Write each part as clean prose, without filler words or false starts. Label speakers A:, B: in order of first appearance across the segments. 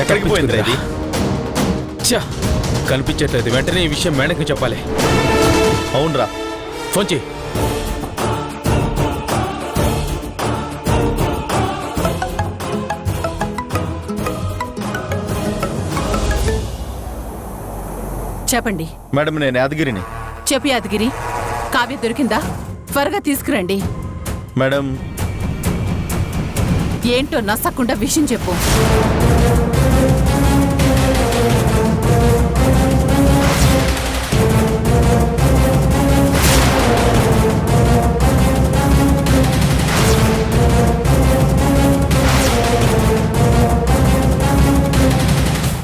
A: ఎక్కడికి పోయింది ఇది? కనిపించట్లేదు. వెంటనే ఈ విషయం మేడంకి చెప్పాలి. అవునరా, ఫోన్ చేయి.
B: చెప్పండి
A: మేడం, నేను యాదగిరిని.
B: చెప్పు యాదగిరి, కావ్య దొరికిందా? త్వరగా తీసుకురండి.
A: మేడం,
B: ఏంటో నచ్చకుండా విషయం చెప్పు.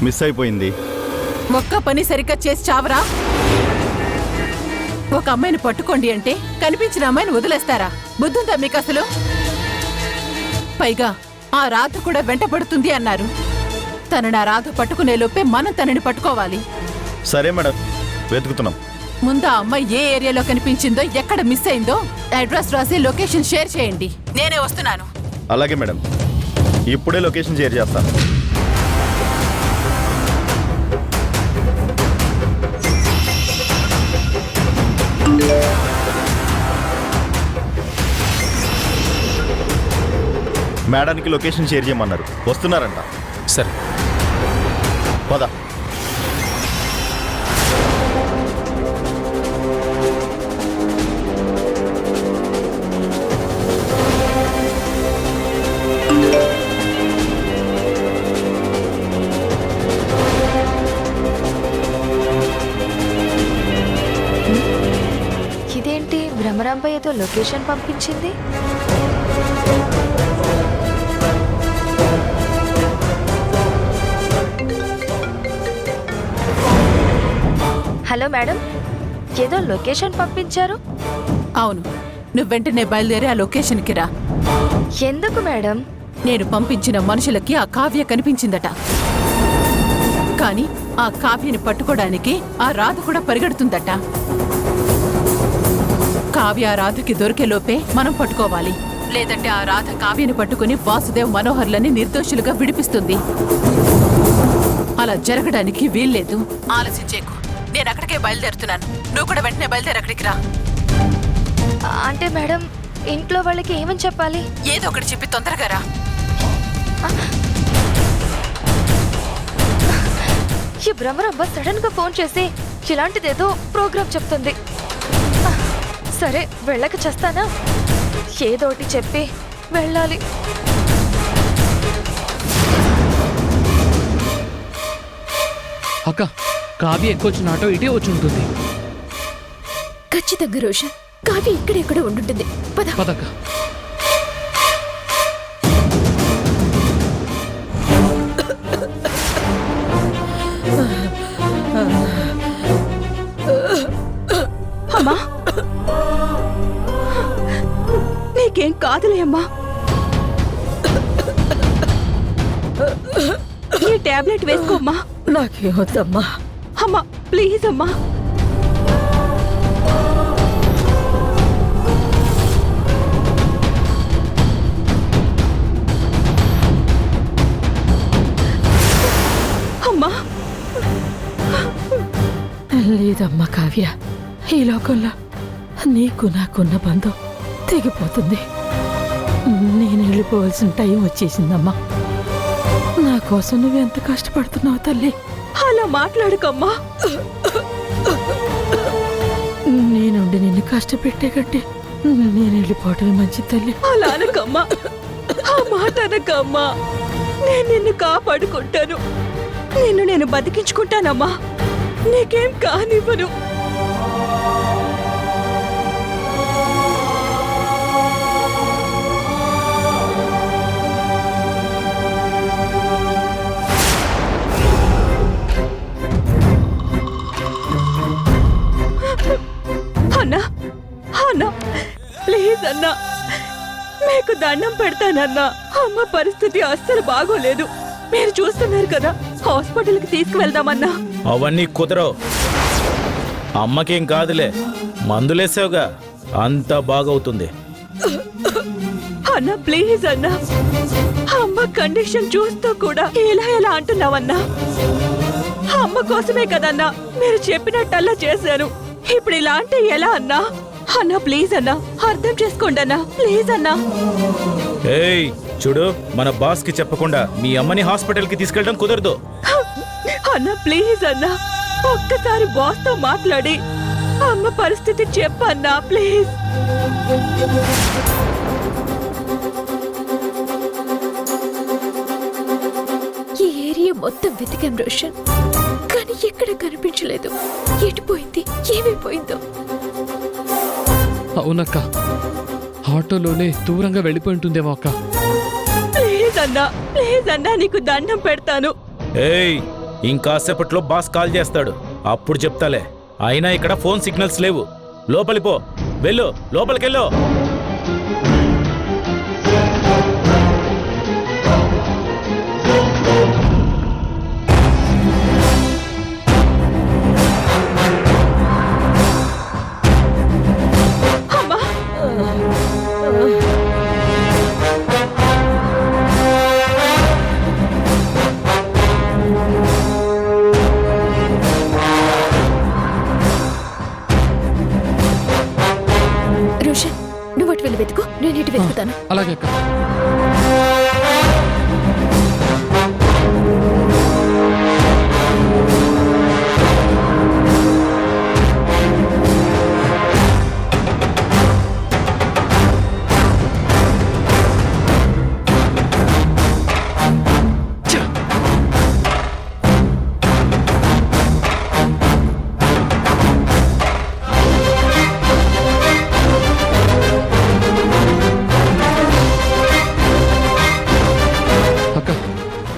A: మిస్ అయిపోయింది.
B: ఒక్క పని సరిగ్గా చేసి చావరా? ఒక అమ్మాయిని పట్టుకోండి అంటే కనిపించిన అమ్మాయిని వదిలేస్తారా? బుద్ధుందా మీకు అసలు? పైగా ఆ రాధ కూడా వెంటపడుతుంది అన్నారు. తనని ఆ రాధ పట్టుకునే లోపే మనం తనని పట్టుకోవాలి.
A: సరే మేడం, వెతుకుతున్నాం.
B: ముందు ఆ అమ్మాయి ఏ ఏరియాలో కనిపించిందో, ఎక్కడ మిస్ అయిందో అడ్రస్ రాసి లొకేషన్ షేర్ చేయండి. నేనే వస్తున్నాను.
A: అలాగే మేడం, ఇప్పుడే లొకేషన్ షేర్ చేస్తాను. మేడానికి లొకేషన్ షేర్ చేయమన్నారు, వస్తున్నారంట.
C: సరే
A: పద.
D: ఇదేంటి, భ్రమరాంబ ఏదో లొకేషన్ పంపించింది. హలో మేడం, ఏదో లొకేషన్ పంపించారు.
B: అవును, నువ్వు వెంటనే బయలుదేరి ఆ లొకేషన్కి రా.
D: ఎందుకు మేడం?
B: నేను పంపించిన మనుషులకి ఆ కావ్య కనిపించిందట. కానీ ఆ కావ్యని పట్టుకోవడానికి ఆ రాధ కూడా పరిగెడుతుందట. కావ్య ఆ రాధకి దొరికే లోపే మనం పట్టుకోవాలి. లేదంటే ఆ రాధ కావ్యని పట్టుకుని వాసుదేవ్ మనోహర్లని నిర్దోషులుగా విడిపిస్తుంది. అలా జరగడానికి వీల్లేదు. ఆలోచించేకు. నేను అక్కడికే బయలుదేరుతున్నాను. నువ్వు కూడా వెంటనే బయలుదేరి అక్కడికి రా.
D: అంటే మేడం, ఇంట్లో వాళ్ళకి ఏమని చెప్పాలి?
B: ఏదో ఒకటి చెప్పి తొందరగా రా.
D: ఈ భ్రమరాంబ సడన్ గా ఫోన్ చేసి ఇలాంటిదేదో ప్రోగ్రామ్ చెప్తుంది. సరే, వెళ్ళక చేస్తానా? ఏదోటి చెప్పి వెళ్ళాలి.
E: అక్క, కావ్య ఎక్కువ వచ్చిన ఆటో ఇటే వచ్చి ఉంటుంది.
F: ఖచ్చితంగా రోషన్, కావ్య ఇక్కడెక్కడ ఉండుంటుంది. పద.
E: పదక్క.
F: అమ్మా, నీకేం కాదులే అమ్మా. ఈ టాబ్లెట్ వేసుకోమ్మా.
B: నాకేమొద్దమ్మా.
F: అమ్మా ప్లీజ్ అమ్మా. అమ్మా
B: లేదమ్మా కావ్య, ఈ లోకంలో నీకు నాకున్న బంధం తెగిపోతుంది. నేను వెళ్ళిపోవాల్సిన టైం వచ్చేసిందమ్మా. నా కోసం నువ్వెంత కష్టపడుతున్నావు తల్లి.
F: అలా మాట్లాడుకమ్మా.
B: నేనుండి నిన్ను కష్టపెట్టే కంటే నేను వెళ్ళిపోవటమే మంచిది తల్లి.
F: అలా అనకమ్మా, ఆ మాట అనకమ్మా. నేను నిన్ను కాపాడుకుంటాను, నేను బతికించుకుంటానమ్మా. నీకేం కానివ్వను. అన్నా అన్నా ప్లీజ్ అన్నా, మీకు దండం పెడతానన్నా. అమ్మ పరిస్థితి అస్సలు బాగోలేదు. మీరు చూస్తున్నారు కదా, హాస్పిటల్కి తీసుకువెళ్దామన్నా.
A: అవన్నీ కుదరవు. అమ్మకేం కాదులే, మందులేసావుగా, అంతా బాగవుతుంది.
F: అన్న ప్లీజ్ అన్నా, అమ్మ కండిషన్ చూస్తూ కూడా ఎలా అంటున్నావన్నా? అమ్మ కోసమే కదన్నా మీరు చెప్పినట్టల్లా చేశాను. ఇప్పుడు ఇలా అంటే ఎలా అన్నా? అన్నా ప్లీజ్ అన్నా, అర్థం చేసుకోండి అన్నా, ప్లీజ్ అన్నా.
A: ఏయ్ చూడు, మన బాస్కి చెప్పకుండా మీ అమ్మని హాస్పిటల్కి తీసుకెళ్ళడం కుదరదు.
F: అన్నా ప్లీజ్ అన్నా, ఒక్కసారి బాస్తో మాట్లాడి అమ్మ పరిస్థితి చెప్పన్నా ప్లీజ్.
C: ఈ ఏరియా మొత్తం వెతికాం రోషన్, కానీ ఎక్కడ కనిపించలేదు. ఎటుపోయింది, ఏమైపోయిందో?
E: అవునక్క, ఆటోలోనే దూరంగా వెళ్ళిపోయి ఉంటుందేమో అక్క.
F: ప్లీజ్ అన్నా నీకు దండం పెడతాను.
A: ఏయ్ ఇంకాసేపట్లో బాస్ కాల్ చేస్తాడు, అప్పుడు చెప్తాలే. అయినా ఇక్కడ ఫోన్ సిగ్నల్స్ లేవు. లోపలిపో, వెళ్ళు, లోపలికెళ్ళు.
F: అమ్మా
C: రోషన్, నువ్వు అటు వెళ్ళి వెతుకు, నేను ఇటు వెతుకుతాను.
E: అలాగే అక్క.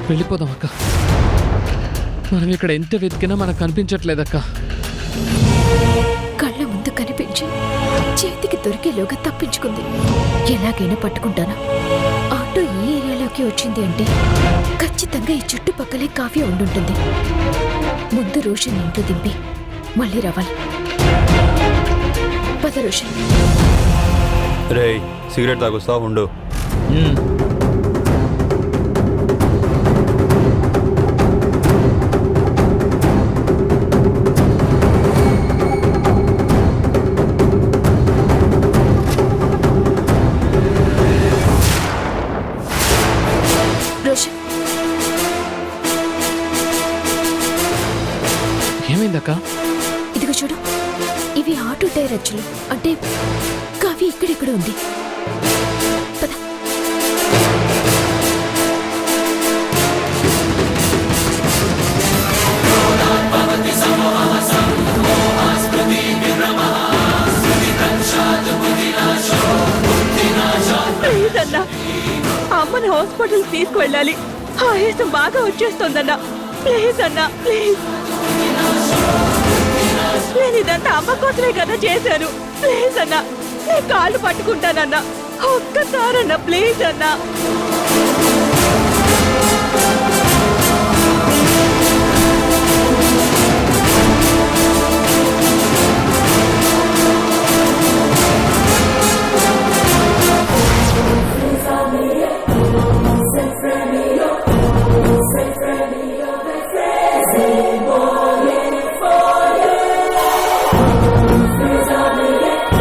E: వెళ్ళిపోదాం అక్క. మనం ఇక్కడ ఎంత వెతికినా మనకు కనిపించట్లేదక్క.
C: కళ్ళ ముందు కనిపించి చేతికి దొరికేలోగా తప్పించుకుంది. ఎలాగైనా పట్టుకుంటాను. ఆటో ఈ ఏరియాలోకి వచ్చింది అంటే ఖచ్చితంగా ఈ చుట్టుపక్కలే కావ్య ఉండుంటుంది. ముందు రోషన్ ఇంట్లో దింపి మళ్ళీ రావాలి. పద రోషన్.
G: రేయ్ సిగరెట్ తాగుస్తా ఉండు.
C: రోషన్,
E: ఏమైందక్క?
C: ఇదిగో చూడు, ఇవి ఆటో టైర్ అచ్చులు. అంటే కావ్య ఇక్కడిక్కడ ఉంది. పద.
F: ప్లీజ్ అన్నా, అమ్మని హాస్పిటల్ తీసుకువెళ్ళాలి. ఆయాసం బాగా వచ్చేస్తోందన్నా. ప్లీజ్ అన్నా ప్లీజ్. నేను ఇదంతా అమ్మ కోసమే కదా చేశాను. ప్లీజ్ అన్నా, నేను కాళ్ళు పట్టుకుంటానన్నా. ఒక్కసారన్నా ప్లీజ్ అన్నా.